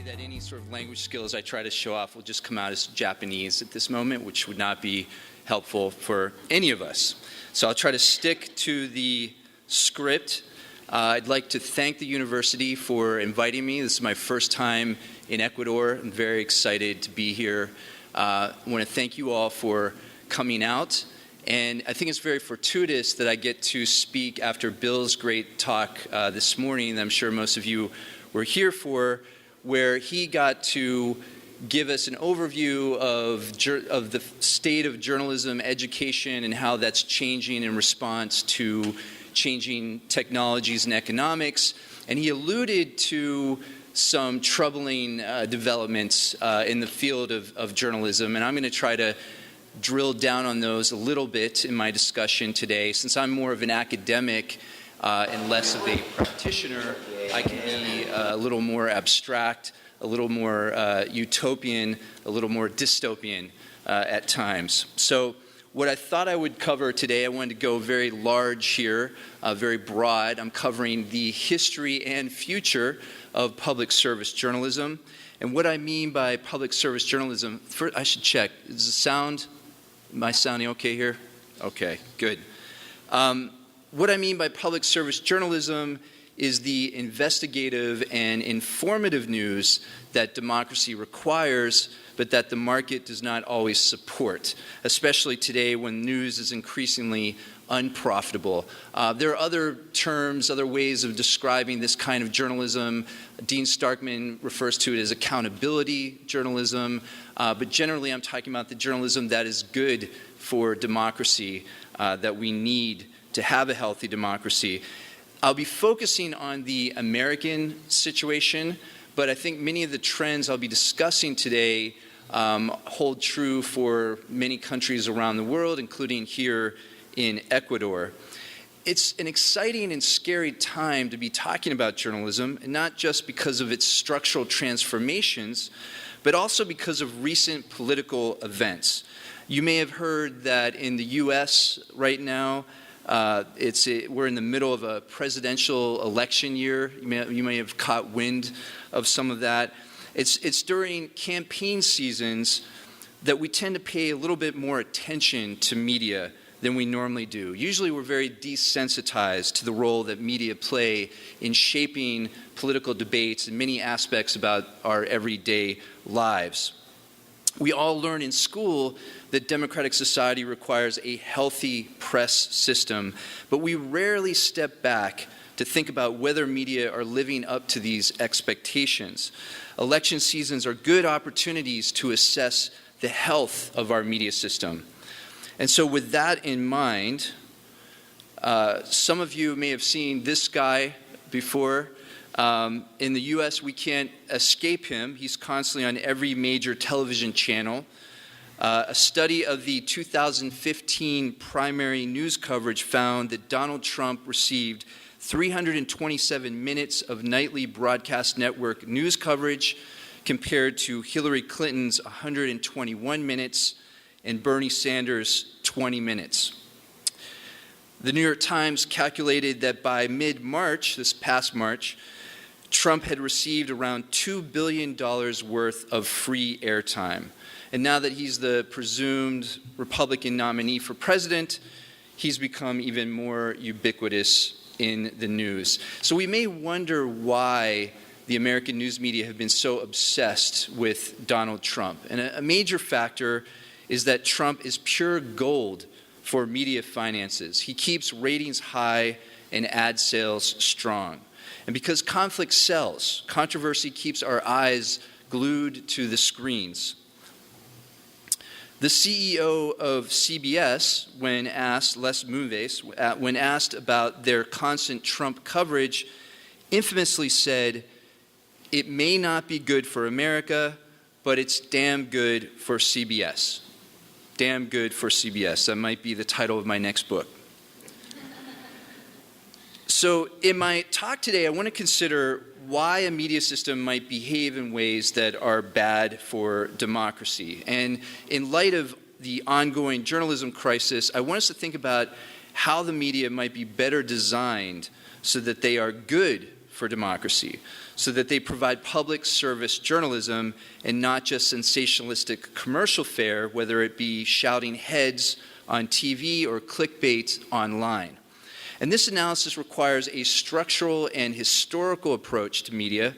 that any sort of language skills I try to show off will just come out as Japanese at this moment, which would not be helpful for any of us. So I'll try to stick to the script. I'd like to thank the university for inviting me. This is my first time in Ecuador. I'm very excited to be here. I want to thank you all for coming out. And I think it's very fortuitous that I get to speak after Bill's great talk this morning that I'm sure most of you were here for, where he got to give us an overview of the state of journalism education and how that's changing in response to changing technologies and economics. And he alluded to some troubling developments in the field of journalism. And I'm going to try to drill down on those a little bit in my discussion today. Since I'm more of an academic and less of a practitioner, I can be a little more abstract, a little more utopian, a little more dystopian at times. So what I thought I would cover today, I wanted to go very large here, very broad. I'm covering the history and future of public service journalism. And what I mean by public service journalism, first I should check, is the sound, am I sounding okay here? Okay, good. What I mean by public service journalism is the investigative and informative news that democracy requires, but that the market does not always support, especially today when news is increasingly unprofitable. There are other terms, other ways of describing this kind of journalism. Dean Starkman refers to it as accountability journalism, but generally I'm talking about the journalism that is good for democracy, that we need to have a healthy democracy. I'll be focusing on the American situation, but I think many of the trends I'll be discussing today hold true for many countries around the world, including here in Ecuador. It's an exciting and scary time to be talking about journalism, and not just because of its structural transformations, but also because of recent political events. You may have heard that in the US right now, we're in the middle of a presidential election year. You may have caught wind of some of that. It's during campaign seasons that we tend to pay a little bit more attention to media than we normally do. Usually we're very desensitized to the role that media play in shaping political debates and many aspects about our everyday lives. We all learn in school that democratic society requires a healthy press system, but we rarely step back to think about whether media are living up to these expectations. Election seasons are good opportunities to assess the health of our media system. And so with that in mind, some of you may have seen this guy before. In the US, we can't escape him. He's constantly on every major television channel. A study of the 2015 primary news coverage found that Donald Trump received 327 minutes of nightly broadcast network news coverage compared to Hillary Clinton's 121 minutes and Bernie Sanders' 20 minutes. The New York Times calculated that by mid-March, this past March, Trump had received around $2 billion worth of free airtime. And now that he's the presumed Republican nominee for president, he's become even more ubiquitous in the news. So we may wonder why the American news media have been so obsessed with Donald Trump. And a major factor is that Trump is pure gold for media finances. He keeps ratings high and ad sales strong. And because conflict sells, controversy keeps our eyes glued to the screens. The CEO of CBS, when asked, Les Moonves, when asked about their constant Trump coverage, infamously said, "It may not be good for America, but it's damn good for CBS." Damn good for CBS. That might be the title of my next book. So in my talk today, I want to consider why a media system might behave in ways that are bad for democracy. And in light of the ongoing journalism crisis, I want us to think about how the media might be better designed so that they are good for democracy, so that they provide public service journalism and not just sensationalistic commercial fare, whether it be shouting heads on TV or clickbait online. And this analysis requires a structural and historical approach to media.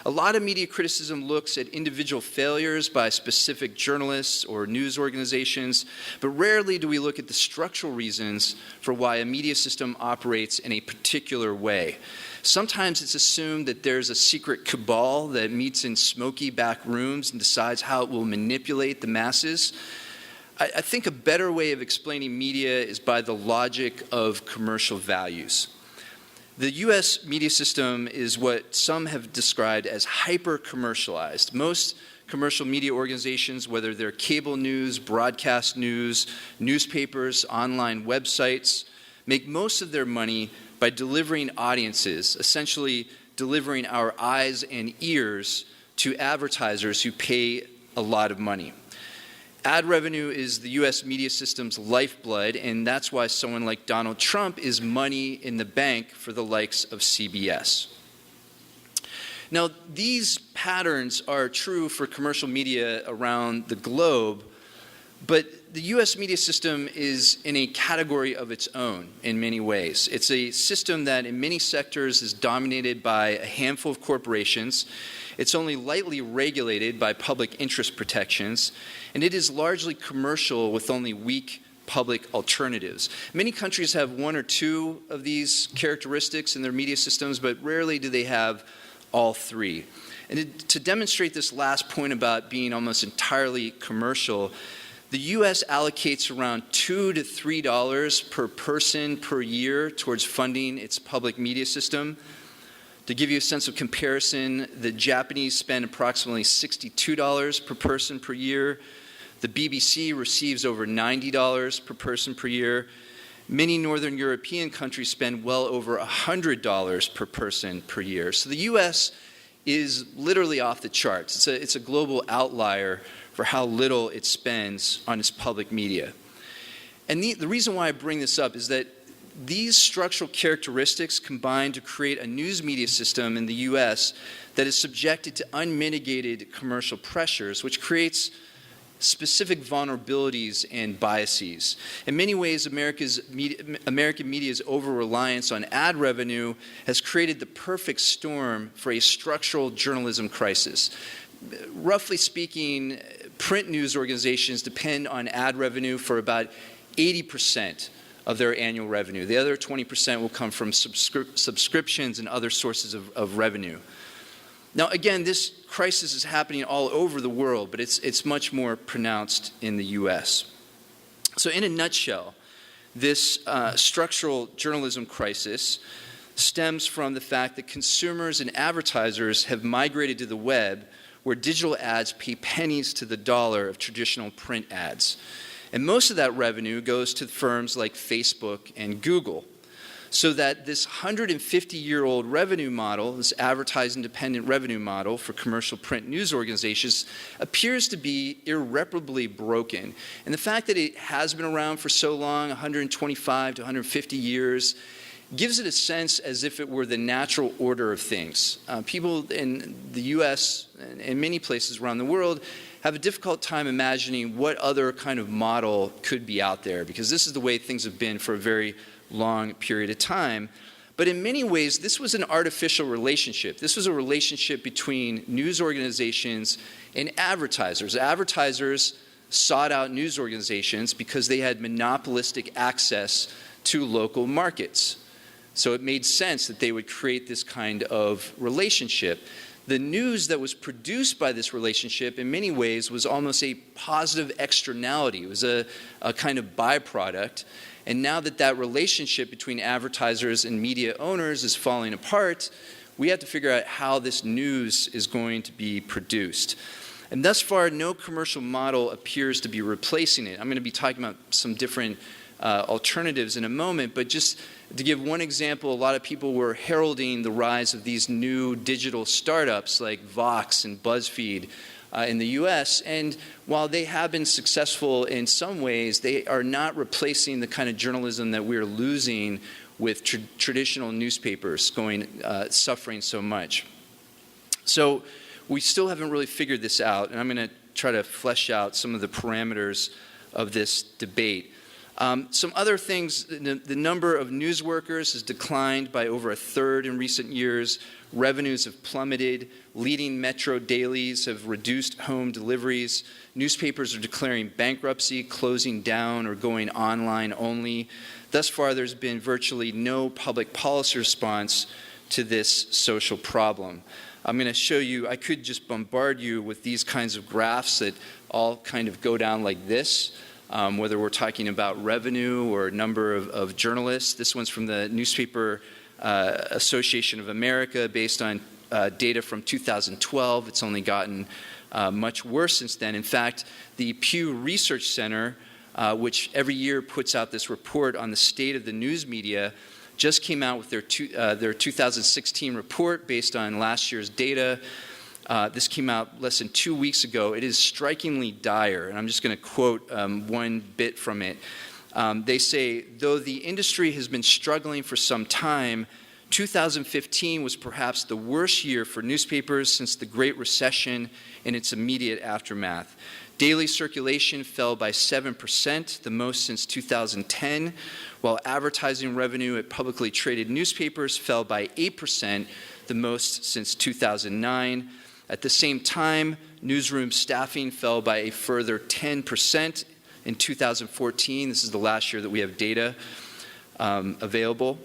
A lot of media criticism looks at individual failures by specific journalists or news organizations, but rarely do we look at the structural reasons for why a media system operates in a particular way. Sometimes it's assumed that there's a secret cabal that meets in smoky back rooms and decides how it will manipulate the masses. I think a better way of explaining media is by the logic of commercial values. The U.S. media system is what some have described as hyper-commercialized. Most commercial media organizations, whether they're cable news, broadcast news, newspapers, online websites, make most of their money by delivering audiences, essentially delivering our eyes and ears to advertisers who pay a lot of money. Ad revenue is the U.S. media system's lifeblood, and that's why someone like Donald Trump is money in the bank for the likes of CBS. Now, these patterns are true for commercial media around the globe, but the U.S. media system is in a category of its own in many ways. It's a system that in many sectors is dominated by a handful of corporations. It's only lightly regulated by public interest protections, and it is largely commercial with only weak public alternatives. Many countries have one or two of these characteristics in their media systems, but rarely do they have all three. And to demonstrate this last point about being almost entirely commercial, the U.S. allocates around $2 to $3 per person per year towards funding its public media system. To give you a sense of comparison, the Japanese spend approximately $62 per person per year. The BBC receives over $90 per person per year. Many Northern European countries spend well over $100 per person per year. So the U.S. is literally off the charts. It's a global outlier for how little it spends on its public media. And the reason why I bring this up is that these structural characteristics combine to create a news media system in the U.S. that is subjected to unmitigated commercial pressures, which creates specific vulnerabilities and biases. In many ways, American media's over-reliance on ad revenue has created the perfect storm for a structural journalism crisis. Roughly speaking, print news organizations depend on ad revenue for about 80% of their annual revenue. The other 20% will come from subscriptions and other sources of revenue. Now, again, this crisis is happening all over the world, but it's much more pronounced in the U.S. So in a nutshell, this structural journalism crisis stems from the fact that consumers and advertisers have migrated to the web, where digital ads pay pennies to the dollar of traditional print ads. And most of that revenue goes to firms like Facebook and Google. So that this 150-year-old revenue model, this advertising-dependent revenue model for commercial print news organizations, appears to be irreparably broken. And the fact that it has been around for so long, 125 to 150 years, gives it a sense as if it were the natural order of things. People in the U.S. and many places around the world have a difficult time imagining what other kind of model could be out there, because this is the way things have been for a very long period of time. But in many ways, this was an artificial relationship. This was a relationship between news organizations and advertisers. Advertisers sought out news organizations because they had monopolistic access to local markets. So it made sense that they would create this kind of relationship. The news that was produced by this relationship in many ways was almost a positive externality. It was a kind of byproduct. And now that that relationship between advertisers and media owners is falling apart, we have to figure out how this news is going to be produced. And thus far, no commercial model appears to be replacing it. I'm going to be talking about some different alternatives in a moment, but just to give one example, a lot of people were heralding the rise of these new digital startups like Vox and BuzzFeed in the US, and while they have been successful in some ways, they are not replacing the kind of journalism that we're losing with traditional newspapers suffering so much. So we still haven't really figured this out, and I'm going to try to flesh out some of the parameters of this debate. Some other things, the number of news workers has declined by over a third in recent years. Revenues have plummeted. Leading metro dailies have reduced home deliveries. Newspapers are declaring bankruptcy, closing down, or going online only. Thus far, there's been virtually no public policy response to this social problem. I'm going to show you, I could just bombard you with these kinds of graphs that all kind of go down like this, whether we're talking about revenue or number of journalists. This one's from the Newspaper Association of America based on data from 2012. It's only gotten much worse since then. In fact, the Pew Research Center, which every year puts out this report on the state of the news media, just came out with their 2016 report based on last year's data. This came out less than 2 weeks ago. It is strikingly dire, and I'm just going to quote one bit from it. They say, though the industry has been struggling for some time, 2015 was perhaps the worst year for newspapers since the Great Recession and its immediate aftermath. Daily circulation fell by 7%, the most since 2010, while advertising revenue at publicly traded newspapers fell by 8%, the most since 2009. At the same time, newsroom staffing fell by a further 10% in 2014. This is the last year that we have data available.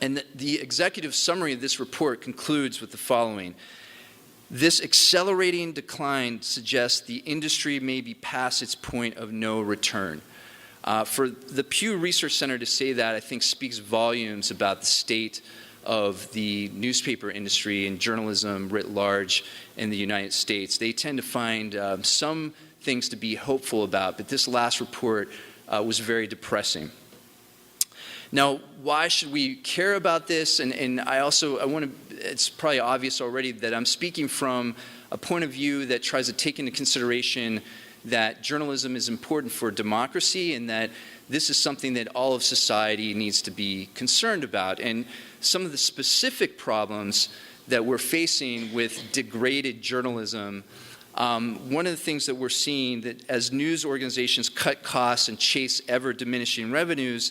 And the executive summary of this report concludes with the following. This accelerating decline suggests the industry may be past its point of no return. For the Pew Research Center to say that, I think, speaks volumes about the state of the newspaper industry and journalism writ large in the United States. They tend to find some things to be hopeful about, but this last report was very depressing. Now, why should we care about this? And I want to, it's probably obvious already that I'm speaking from a point of view that tries to take into consideration that journalism is important for democracy and that this is something that all of society needs to be concerned about. And some of the specific problems that we're facing with degraded journalism, one of the things that we're seeing that as news organizations cut costs and chase ever diminishing revenues,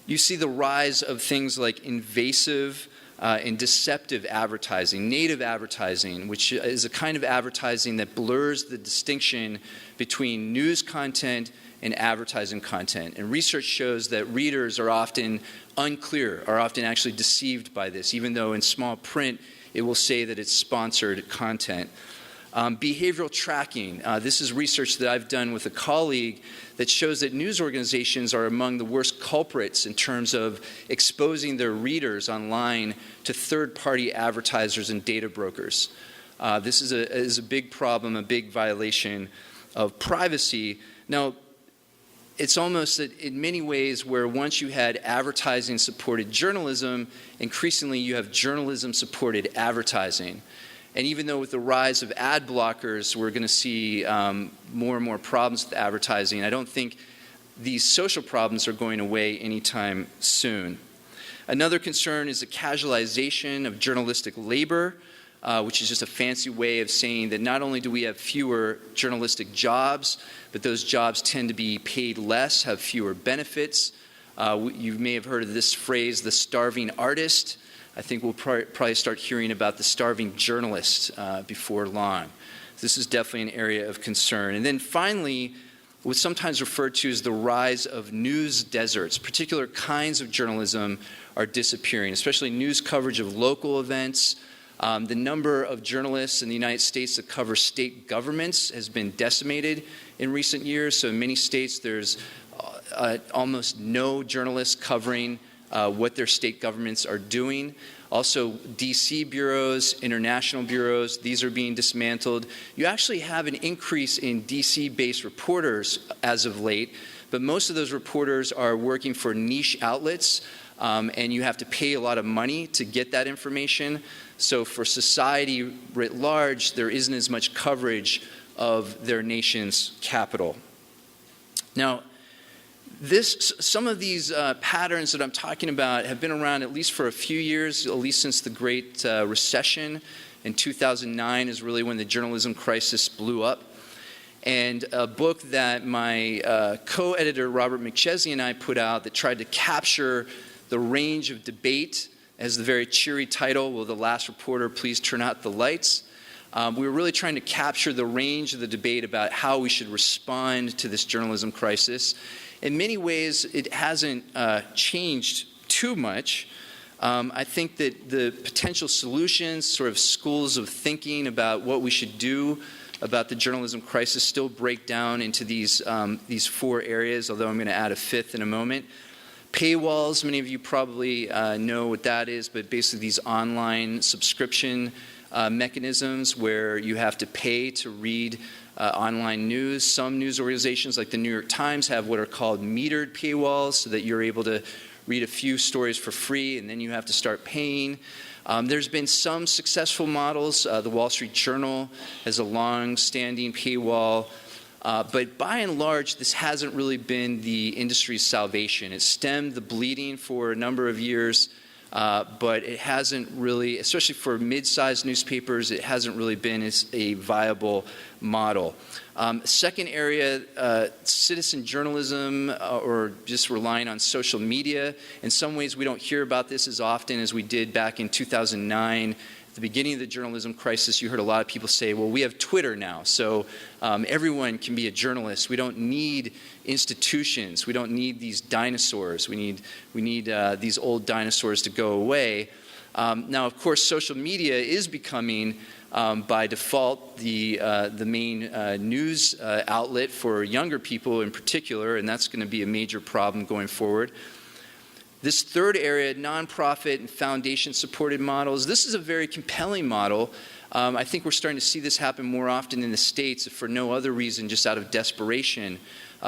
you see the rise of things like invasive and deceptive advertising, native advertising, which is a kind of advertising that blurs the distinction between news content and advertising content. And research shows that readers are often unclear, are often actually deceived by this, even though in small print it will say that it's sponsored content. Behavioral tracking. This is research that I've done with a colleague that shows that news organizations are among the worst culprits in terms of exposing their readers online to third-party advertisers and data brokers. This is a big problem, a big violation of privacy. Now, it's almost that in many ways where once you had advertising-supported journalism, increasingly you have journalism-supported advertising. And even though with the rise of ad blockers, we're going to see more and more problems with advertising, I don't think these social problems are going away anytime soon. Another concern is the casualization of journalistic labor, which is just a fancy way of saying that not only do we have fewer journalistic jobs, but those jobs tend to be paid less, have fewer benefits. You may have heard of this phrase, the starving artist. I think we'll probably start hearing about the starving journalist before long. This is definitely an area of concern. And then finally, what's sometimes referred to as the rise of news deserts. Particular kinds of journalism are disappearing, especially news coverage of local events. The number of journalists in the United States that cover state governments has been decimated in recent years. So in many states, there's almost no journalists covering what their state governments are doing. Also, DC bureaus, international bureaus, these are being dismantled. You actually have an increase in DC-based reporters as of late, but most of those reporters are working for niche outlets, and you have to pay a lot of money to get that information. So for society writ large, there isn't as much coverage of their nation's capital. Now, Some of these patterns that I'm talking about have been around at least for a few years, at least since the Great Recession. In 2009 is really when the journalism crisis blew up. And a book that my co-editor Robert McChesney and I put out that tried to capture the range of debate, as the very cheery title, Will the Last Reporter Please Turn Out the Lights? We were really trying to capture the range of the debate about how we should respond to this journalism crisis. In many ways, it hasn't changed too much. I think that the potential solutions, sort of schools of thinking about what we should do about the journalism crisis, still break down into these 4 areas, although I'm going to add a 5th in a moment. Paywalls, many of you probably know what that is, but basically these online subscription mechanisms where you have to pay to read online news. Some news organizations like the New York Times have what are called metered paywalls, so that you're able to read a few stories for free and then you have to start paying. There's been some successful models. The Wall Street Journal has a long-standing paywall. But by and large, this hasn't really been the industry's salvation. It stemmed the bleeding for a number of years, but it hasn't really, especially for mid-sized newspapers, it hasn't really been a viable model. Second area, citizen journalism or just relying on social media. In some ways, we don't hear about this as often as we did back in 2009. At the beginning of the journalism crisis, you heard a lot of people say, well, we have Twitter now, so everyone can be a journalist. We don't need institutions. We don't need these dinosaurs. We need these old dinosaurs to go away. Now, of course, social media is becoming, by default, the main news outlet for younger people in particular, and that's going to be a major problem going forward. This third area, nonprofit and foundation-supported models, this is a very compelling model. I think we're starting to see this happen more often in the States, if for no other reason, just out of desperation.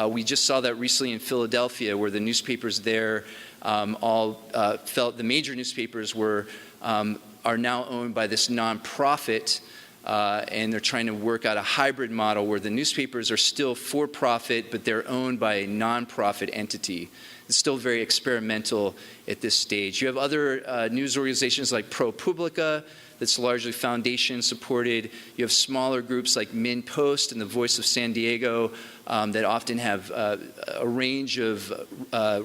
We just saw that recently in Philadelphia, where the newspapers there all felt the major newspapers are now owned by this nonprofit, and they're trying to work out a hybrid model where the newspapers are still for-profit, but they're owned by a nonprofit entity. It's still very experimental at this stage. You have other news organizations like ProPublica that's largely foundation supported. You have smaller groups like MinPost and the Voice of San Diego that often have a range of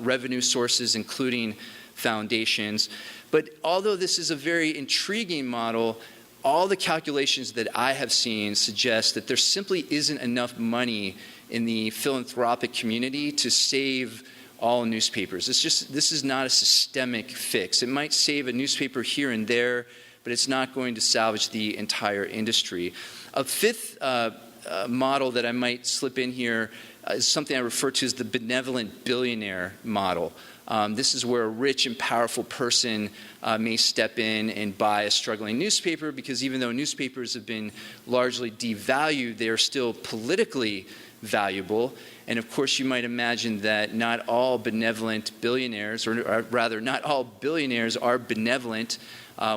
revenue sources, including foundations. But although this is a very intriguing model, all the calculations that I have seen suggest that there simply isn't enough money in the philanthropic community to save all newspapers. This is not a systemic fix. It might save a newspaper here and there, but it's not going to salvage the entire industry. A 5th model that I might slip in here is something I refer to as the benevolent billionaire model. This is where a rich and powerful person may step in and buy a struggling newspaper, because even though newspapers have been largely devalued, they are still politically valuable. And of course, you might imagine that not all benevolent billionaires, or rather not all billionaires are benevolent.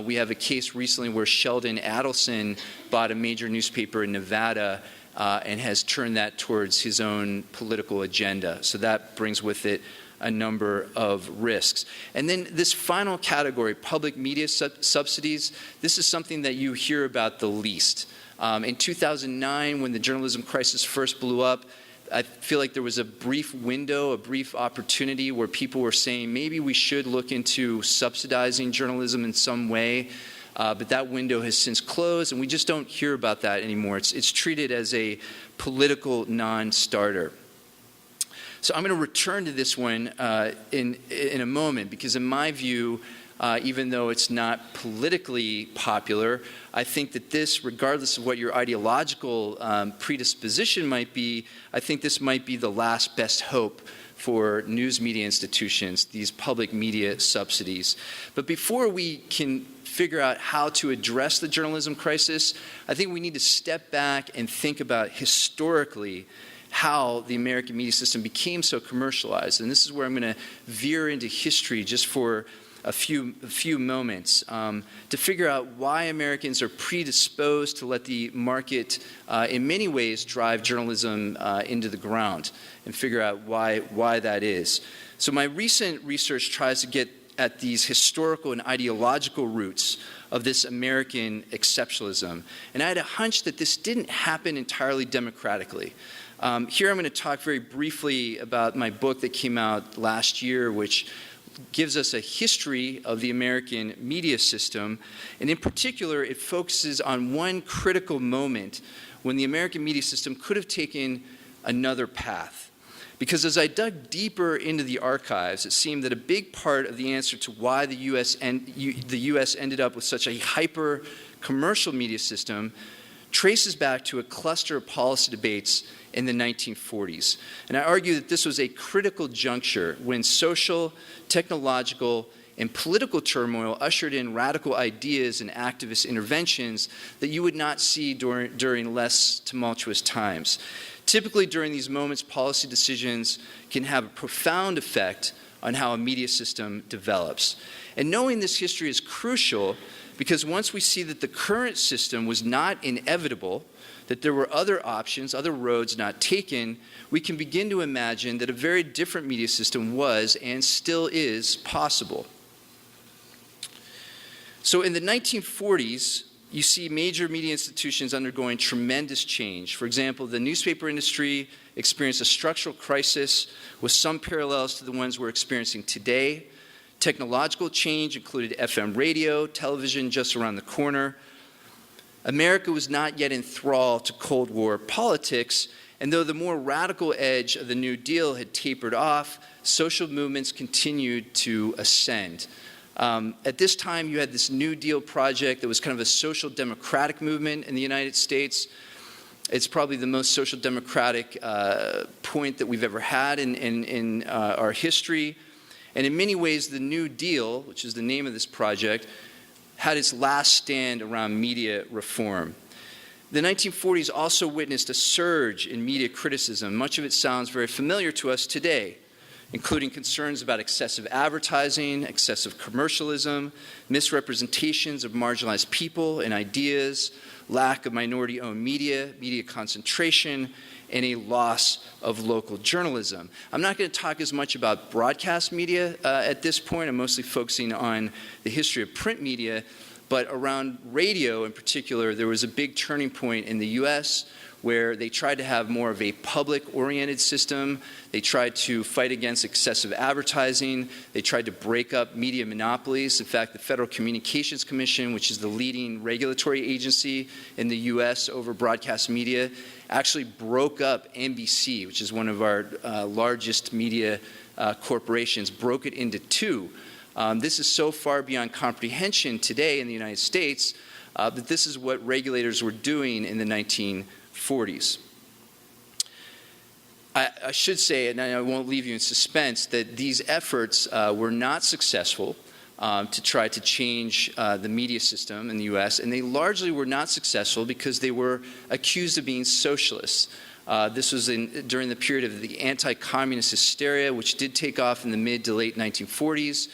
We have a case recently where Sheldon Adelson bought a major newspaper in Nevada and has turned that towards his own political agenda. So that brings with it a number of risks. And then this final category, public media subsidies, this is something that you hear about the least. In 2009, when the journalism crisis first blew up, I feel like there was a brief window, a brief opportunity where people were saying maybe we should look into subsidizing journalism in some way, but that window has since closed, and we just don't hear about that anymore. It's treated as a political non-starter. So I'm going to return to this one in a moment, because in my view, even though it's not politically popular, I think that this, regardless of what your ideological predisposition might be, I think this might be the last best hope for news media institutions, these public media subsidies. But before we can figure out how to address the journalism crisis, I think we need to step back and think about historically how the American media system became so commercialized. And this is where I'm going to veer into history just for a few moments to figure out why Americans are predisposed to let the market in many ways drive journalism into the ground, and figure out why that is. So my recent research tries to get at these historical and ideological roots of this American exceptionalism. And I had a hunch that this didn't happen entirely democratically. Here I'm going to talk very briefly about my book that came out last year, which gives us a history of the American media system. And in particular, it focuses on one critical moment when the American media system could have taken another path. Because as I dug deeper into the archives, it seemed that a big part of the answer to why the U.S. ended up with such a hyper-commercial media system traces back to a cluster of policy debates in the 1940s. And I argue that this was a critical juncture when social, technological, and political turmoil ushered in radical ideas and activist interventions that you would not see during less tumultuous times. Typically, during these moments, policy decisions can have a profound effect on how a media system develops. And knowing this history is crucial because once we see that the current system was not inevitable, that there were other options, other roads not taken, we can begin to imagine that a very different media system was and still is possible. So in the 1940s, you see major media institutions undergoing tremendous change. For example, the newspaper industry experienced a structural crisis with some parallels to the ones we're experiencing today. Technological change included FM radio, television just around the corner. America was not yet in thrall to Cold War politics, and though the more radical edge of the New Deal had tapered off, social movements continued to ascend. At this time, you had this New Deal project that was kind of a social democratic movement in the United States. It's probably the most social democratic point that we've ever had in our history. And in many ways, the New Deal, which is the name of this project, had its last stand around media reform. The 1940s also witnessed a surge in media criticism. Much of it sounds very familiar to us today, including concerns about excessive advertising, excessive commercialism, misrepresentations of marginalized people and ideas, lack of minority-owned media, media concentration, and a loss of local journalism. I'm not going to talk as much about broadcast media at this point. I'm mostly focusing on the history of print media, but around radio in particular, there was a big turning point in the US where they tried to have more of a public-oriented system. They tried to fight against excessive advertising. They tried to break up media monopolies. In fact, the Federal Communications Commission, which is the leading regulatory agency in the US over broadcast media, actually broke up NBC, which is one of our largest media corporations, broke it into two. This is so far beyond comprehension today in the United States that this is what regulators were doing in the 1940s. I should say, and I won't leave you in suspense, that these efforts were not successful to try to change the media system in the U.S., and they largely were not successful because they were accused of being socialists. This was during the period of the anti-communist hysteria, which did take off in the mid to late 1940s,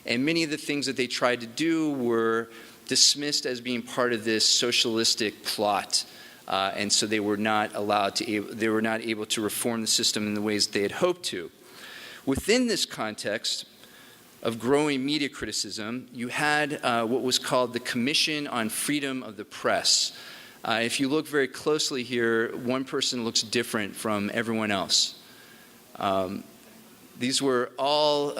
and many of the things that they tried to do were dismissed as being part of this socialistic plot. And so they were not able to reform the system in the ways they had hoped to. Within this context of growing media criticism, you had what was called the Commission on Freedom of the Press. If you look very closely here, one person looks different from everyone else. These were all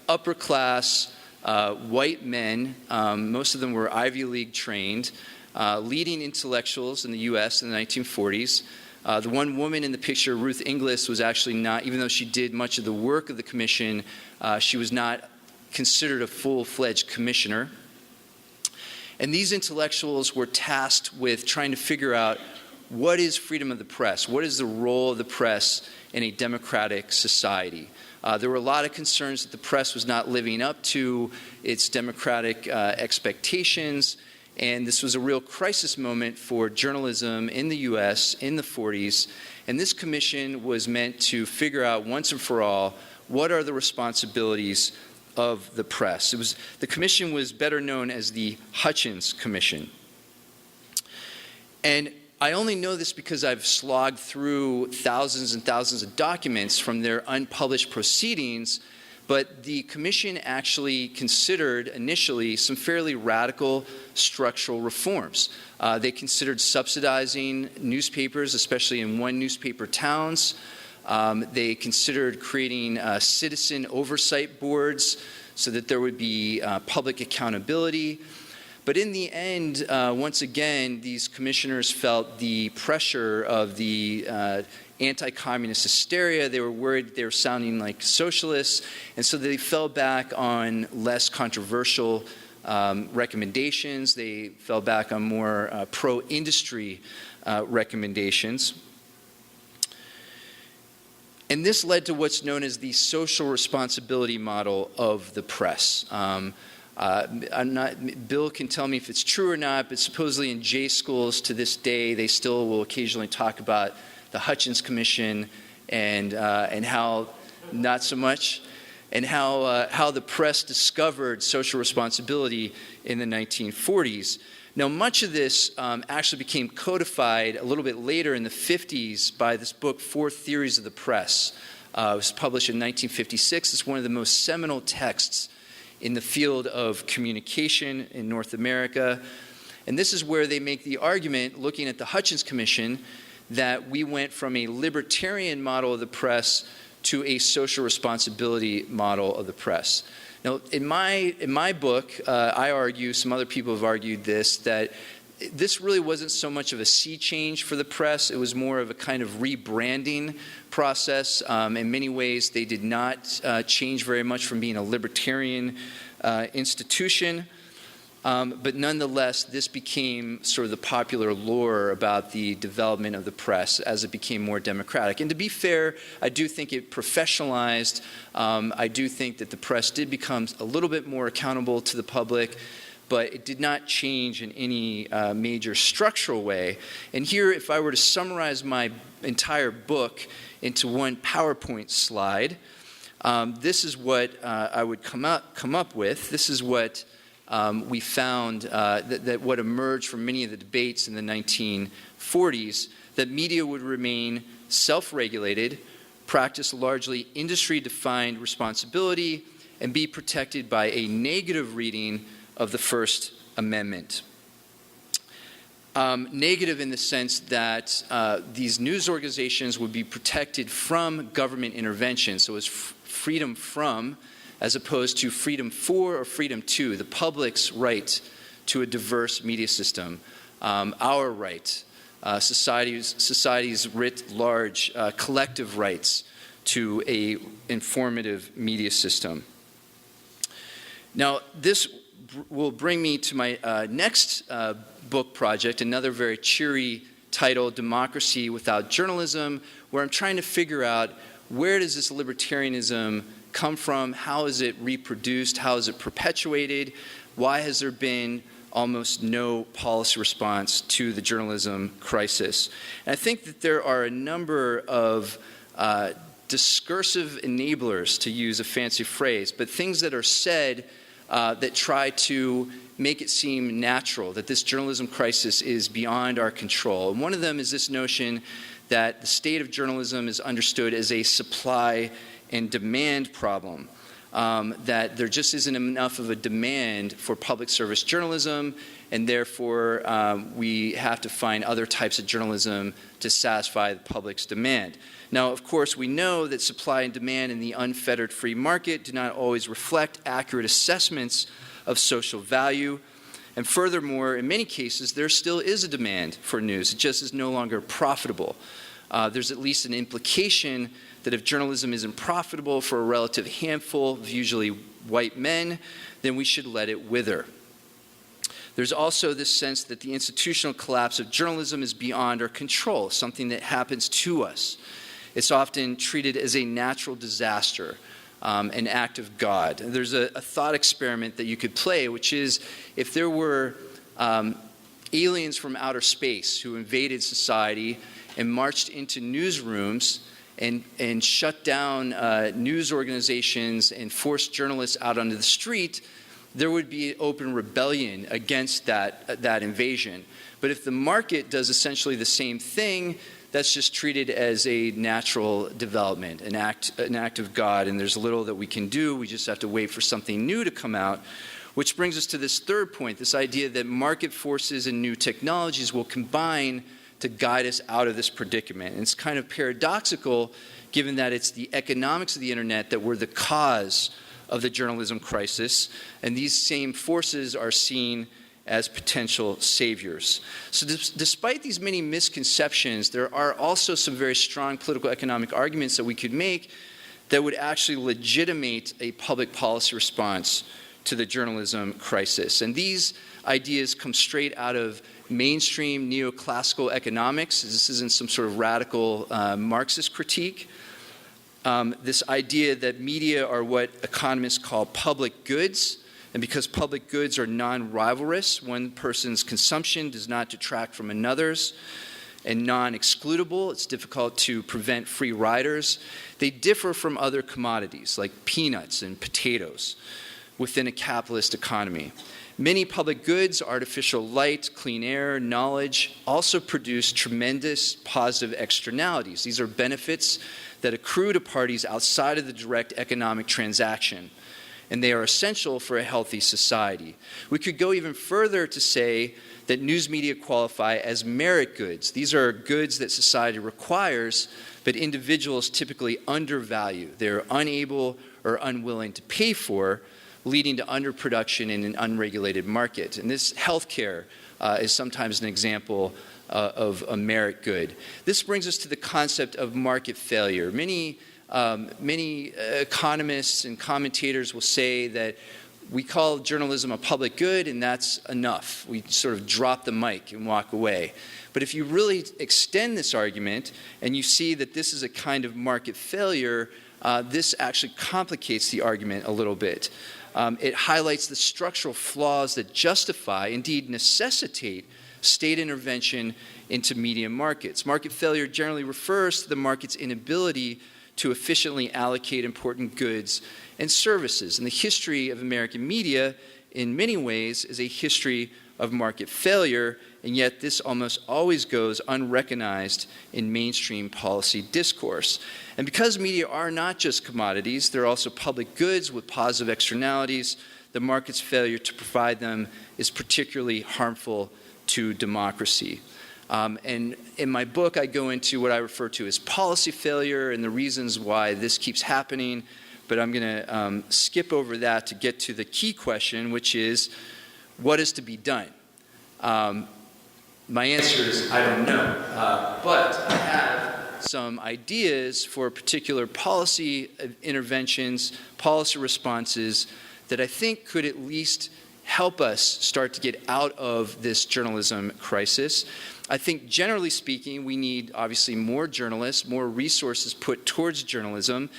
upper-class white men. Most of them were Ivy League trained. Leading intellectuals in the U.S. in the 1940s. The one woman in the picture, Ruth Inglis, was actually not, even though she did much of the work of the commission, she was not considered a full-fledged commissioner. And these intellectuals were tasked with trying to figure out what is freedom of the press? What is the role of the press in a democratic society? There were a lot of concerns that the press was not living up to its democratic expectations. And this was a real crisis moment for journalism in the U.S. in the 40s. And this commission was meant to figure out once and for all what are the responsibilities of the press. The commission was better known as the Hutchins Commission. And I only know this because I've slogged through thousands and thousands of documents from their unpublished proceedings, but the commission actually considered initially some fairly radical structural reforms. They considered subsidizing newspapers, especially in one newspaper towns. They considered creating citizen oversight boards so that there would be public accountability. But in the end, once again, these commissioners felt the pressure of the anti-communist hysteria. They were worried they were sounding like socialists, and so they fell back on less controversial recommendations. They fell back on more pro-industry recommendations. And this led to what's known as the social responsibility model of the press. Bill can tell me if it's true or not, but supposedly in J schools to this day, they still will occasionally talk about the Hutchins Commission and how not so much, and how the press discovered social responsibility in the 1940s. Now, much of this actually became codified a little bit later in the 50s by this book, Four Theories of the Press. It was published in 1956. It's one of the most seminal texts in the field of communication in North America. And this is where they make the argument, looking at the Hutchins Commission, that we went from a libertarian model of the press to a social responsibility model of the press. Now, in my book, I argue, some other people have argued this, that this really wasn't so much of a sea change for the press. It was more of a kind of rebranding process. In many ways, they did not change very much from being a libertarian institution. But nonetheless, this became sort of the popular lore about the development of the press as it became more democratic. And to be fair, I do think it professionalized. I do think that the press did become a little bit more accountable to the public, but it did not change in any major structural way. And here, if I were to summarize my entire book into one PowerPoint slide, this is what I would come up with. This is what we found that what emerged from many of the debates in the 1940s, that media would remain self-regulated, practice largely industry-defined responsibility, and be protected by a negative reading of the First Amendment. Negative in the sense that these news organizations would be protected from government intervention, so it was freedom from, as opposed to freedom for or freedom to, the public's right to a diverse media system, our right, society's writ large, collective rights to a informative media system. Now, this will bring me to my next book project, another very cheery title, Democracy Without Journalism, where I'm trying to figure out where does this libertarianism come from, how is it reproduced, how is it perpetuated, why has there been almost no policy response to the journalism crisis. And I think that there are a number of discursive enablers, to use a fancy phrase, but things that are said that try to make it seem natural, that this journalism crisis is beyond our control. And one of them is this notion that the state of journalism is understood as a supply and demand problem, that there just isn't enough of a demand for public service journalism, and therefore we have to find other types of journalism to satisfy the public's demand. Now, of course, we know that supply and demand in the unfettered free market do not always reflect accurate assessments of social value. And furthermore, in many cases, there still is a demand for news. It just is no longer profitable. There's at least an implication that if journalism isn't profitable for a relative handful of usually white men, then we should let it wither. There's also this sense that the institutional collapse of journalism is beyond our control, something that happens to us. It's often treated as a natural disaster, an act of God. There's a thought experiment that you could play, which is if there were aliens from outer space who invaded society and marched into newsrooms and shut down news organizations and force journalists out onto the street, there would be open rebellion against that invasion. But if the market does essentially the same thing, that's just treated as a natural development, an act of God, and there's little that we can do. We just have to wait for something new to come out, which brings us to this third point, this idea that market forces and new technologies will combine to guide us out of this predicament. And it's kind of paradoxical, given that it's the economics of the internet that were the cause of the journalism crisis, and these same forces are seen as potential saviors. So despite these many misconceptions, there are also some very strong political economic arguments that we could make that would actually legitimate a public policy response to the journalism crisis. And these ideas come straight out of mainstream neoclassical economics. This isn't some sort of radical Marxist critique. This idea that media are what economists call public goods, and because public goods are non-rivalrous, one person's consumption does not detract from another's, and non-excludable, it's difficult to prevent free riders, they differ from other commodities like peanuts and potatoes within a capitalist economy. Many public goods, artificial light, clean air, knowledge, also produce tremendous positive externalities. These are benefits that accrue to parties outside of the direct economic transaction, and they are essential for a healthy society. We could go even further to say that news media qualify as merit goods. These are goods that society requires, but individuals typically undervalue. They're unable or unwilling to pay for, leading to underproduction in an unregulated market. And this healthcare is sometimes an example of a merit good. This brings us to the concept of market failure. Many economists and commentators will say that we call journalism a public good and that's enough. We sort of drop the mic and walk away. But if you really extend this argument and you see that this is a kind of market failure, this actually complicates the argument a little bit. It highlights the structural flaws that justify, indeed necessitate, state intervention into media markets. Market failure generally refers to the market's inability to efficiently allocate important goods and services. And the history of American media, in many ways, is a history of market failure, and yet this almost always goes unrecognized in mainstream policy discourse. And because media are not just commodities, they're also public goods with positive externalities, the market's failure to provide them is particularly harmful to democracy. And in my book, I go into what I refer to as policy failure and the reasons why this keeps happening, but I'm going to skip over that to get to the key question, which is, what is to be done? My answer is, I don't know, but I have some ideas for particular policy interventions, policy responses that I think could at least help us start to get out of this journalism crisis. I think generally speaking, we need obviously more journalists, more resources put towards journalism,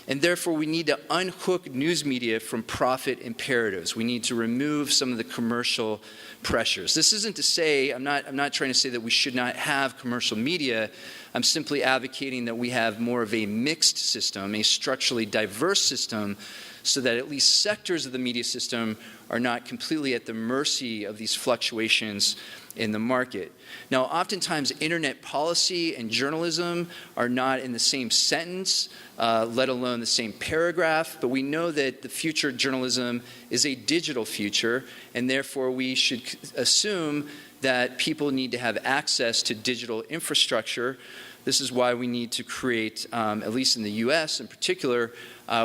and therefore we need to unhook news media from profit imperatives. We need to remove some of the commercial pressures. This isn't to say, I'm not trying to say that we should not have commercial media. I'm simply advocating that we have more of a mixed system, a structurally diverse system, so that at least sectors of the media system are not completely at the mercy of these fluctuations in the market. Now, oftentimes internet policy and journalism are not in the same sentence, let alone the same paragraph, but we know that the future of journalism is a digital future, and therefore we should assume that people need to have access to digital infrastructure. This is why we need to create, at least in the US in particular,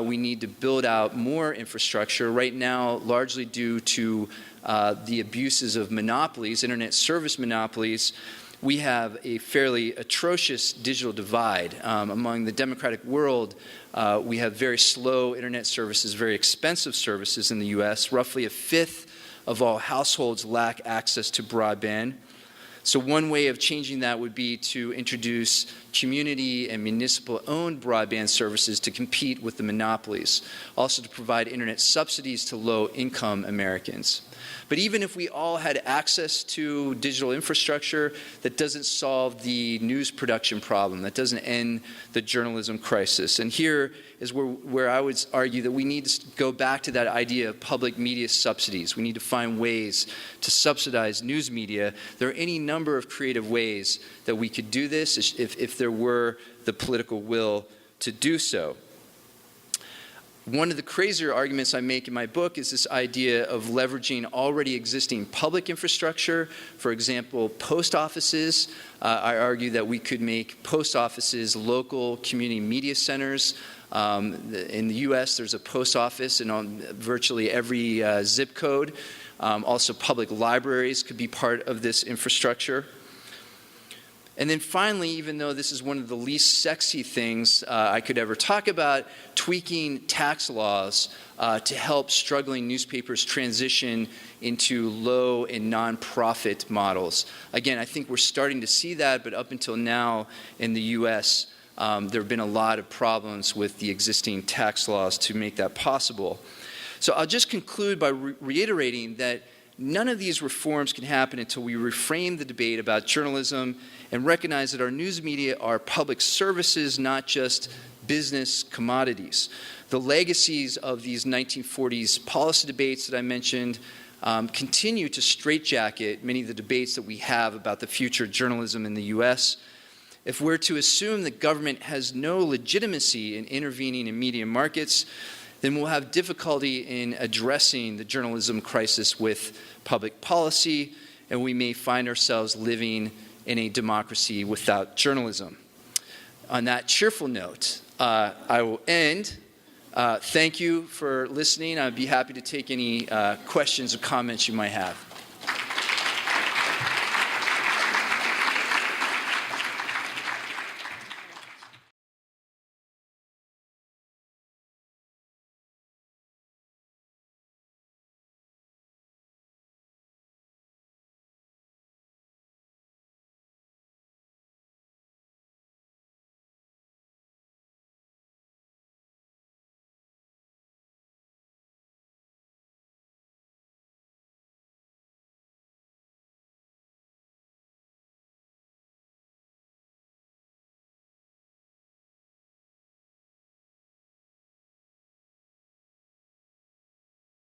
we need to build out more infrastructure. Right now, largely due to the abuses of monopolies, internet service monopolies, we have a fairly atrocious digital divide. Among the democratic world, we have very slow internet services, very expensive services in the US. Roughly a fifth of all households lack access to broadband. So one way of changing that would be to introduce community and municipal-owned broadband services to compete with the monopolies. Also to provide internet subsidies to low-income Americans. But even if we all had access to digital infrastructure, that doesn't solve the news production problem. That doesn't end the journalism crisis. And here is where I would argue that we need to go back to that idea of public media subsidies. We need to find ways to subsidize news media. There are any number of creative ways that we could do this if there were the political will to do so. One of the crazier arguments I make in my book is this idea of leveraging already existing public infrastructure. For example, post offices. I argue that we could make post offices local community media centers. In the U.S., there's a post office on virtually every zip code. Also, public libraries could be part of this infrastructure. And then finally, even though this is one of the least sexy things I could ever talk about, tweaking tax laws to help struggling newspapers transition into low and nonprofit models. Again, I think we're starting to see that, but up until now in the U.S., there have been a lot of problems with the existing tax laws to make that possible. So I'll just conclude by reiterating that none of these reforms can happen until we reframe the debate about journalism and recognize that our news media are public services, not just business commodities. The legacies of these 1940s policy debates that I mentioned continue to straitjacket many of the debates that we have about the future of journalism in the U.S. If we're to assume that government has no legitimacy in intervening in media markets, then we'll have difficulty in addressing the journalism crisis with public policy, and we may find ourselves living in a democracy without journalism. On that cheerful note, I will end. Thank you for listening. I'd be happy to take any questions or comments you might have.